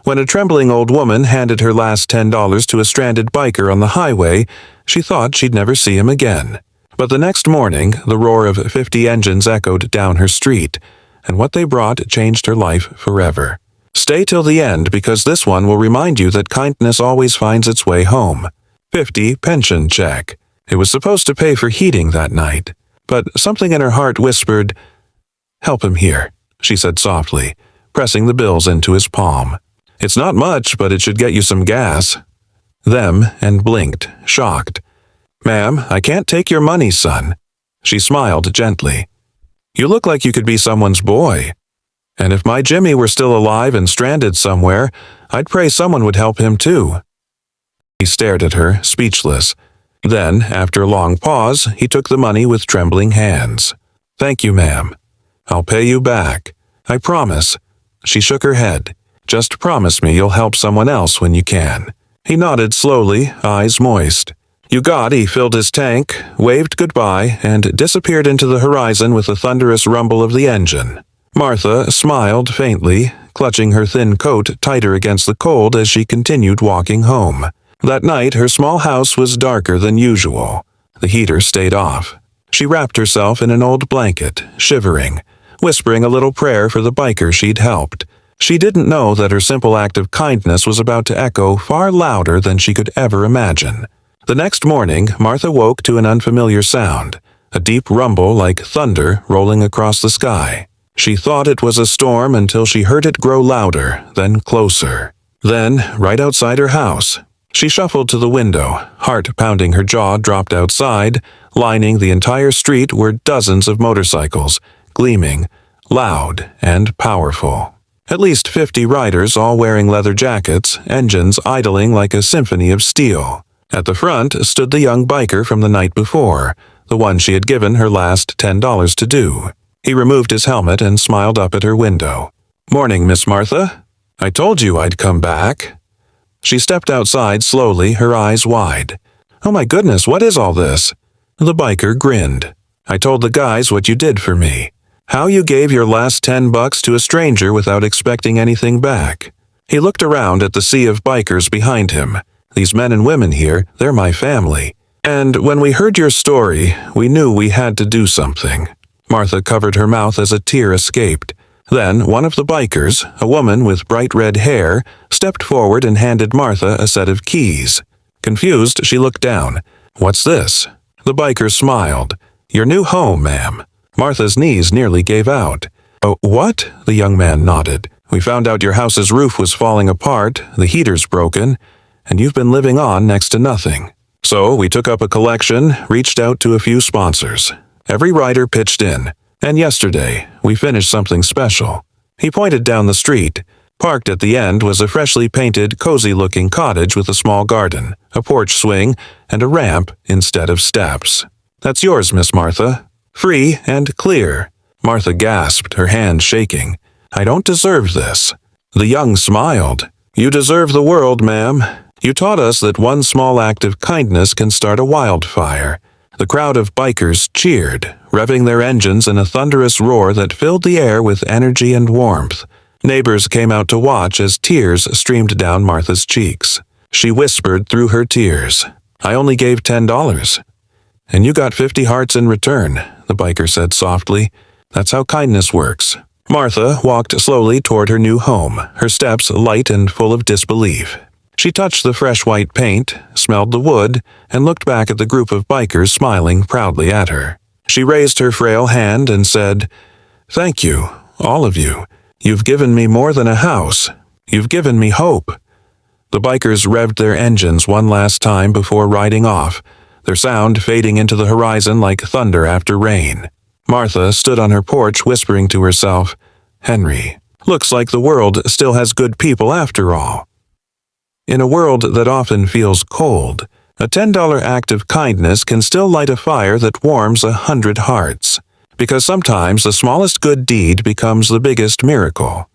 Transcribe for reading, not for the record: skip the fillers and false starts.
When a trembling old woman handed her last $10 to a stranded biker on the highway, she thought she'd never see him again. But the next morning, the roar of 50 engines echoed down her street, and what they brought changed her life forever. Stay till the end, because this one will remind you that kindness always finds its way home. 50 pension check. It was supposed to pay for heating that night, but something in her heart whispered, "Help him here," she said softly, pressing the bills into his palm. "It's not much, but it should get you some gas." Them, and blinked, shocked. "Ma'am, I can't take your money, son." She smiled gently. "You look like you could be someone's boy. And if my Jimmy were still alive and stranded somewhere, I'd pray someone would help him too." He stared at her, speechless. Then, after a long pause, he took the money with trembling hands. "Thank you, ma'am. I'll pay you back. I promise." She shook her head. "Just promise me you'll help someone else when you can." He nodded slowly, eyes moist. "You got." He filled his tank, waved goodbye, and disappeared into the horizon with a thunderous rumble of the engine. Martha smiled faintly, clutching her thin coat tighter against the cold as she continued walking home. That night, her small house was darker than usual. The heater stayed off. She wrapped herself in an old blanket, shivering, whispering a little prayer for the biker she'd helped. She didn't know that her simple act of kindness was about to echo far louder than she could ever imagine. The next morning, Martha woke to an unfamiliar sound, a deep rumble like thunder rolling across the sky. She thought it was a storm until she heard it grow louder, then closer. Then, right outside her house, she shuffled to the window, heart pounding. Her jaw dropped outside. Lining the entire street were dozens of motorcycles, gleaming, loud, and powerful. At least 50 riders, all wearing leather jackets, engines idling like a symphony of steel. At the front stood the young biker from the night before, the one she had given her last $10 to do. He removed his helmet and smiled up at her window. "Morning, Miss Martha. I told you I'd come back." She stepped outside slowly, her eyes wide. "Oh my goodness, what is all this?" The biker grinned. "I told the guys what you did for me. How you gave your last $10 to a stranger without expecting anything back." He looked around at the sea of bikers behind him. "These men and women here, they're my family. And when we heard your story, we knew we had to do something." Martha covered her mouth as a tear escaped. Then one of the bikers, a woman with bright red hair, stepped forward and handed Martha a set of keys. Confused, she looked down. "What's this?" The biker smiled. "Your new home, ma'am." Martha's knees nearly gave out. "Oh, what?" The young man nodded. "We found out your house's roof was falling apart, the heater's broken, and you've been living on next to nothing. So we took up a collection, reached out to a few sponsors. Every rider pitched in, and yesterday we finished something special." He pointed down the street. Parked at the end was a freshly painted, cozy-looking cottage with a small garden, a porch swing, and a ramp instead of steps. "That's yours, Miss Martha. Free and clear." Martha gasped, her hand shaking. "I don't deserve this." The young smiled. "You deserve the world, ma'am. You taught us that one small act of kindness can start a wildfire." The crowd of bikers cheered, revving their engines in a thunderous roar that filled the air with energy and warmth. Neighbors came out to watch as tears streamed down Martha's cheeks. She whispered through her tears, "I only gave $10. "And you got 50 hearts in return," the biker said softly. "That's how kindness works." Martha walked slowly toward her new home, her steps light and full of disbelief. She touched the fresh white paint, smelled the wood, and looked back at the group of bikers smiling proudly at her. She raised her frail hand and said, "Thank you, all of you. You've given me more than a house. You've given me hope." The bikers revved their engines one last time before riding off, their sound fading into the horizon like thunder after rain. Martha stood on her porch whispering to herself, "Henry, looks like the world still has good people after all." In a world that often feels cold, a $10 act of kindness can still light a fire that warms 100 hearts. Because sometimes the smallest good deed becomes the biggest miracle.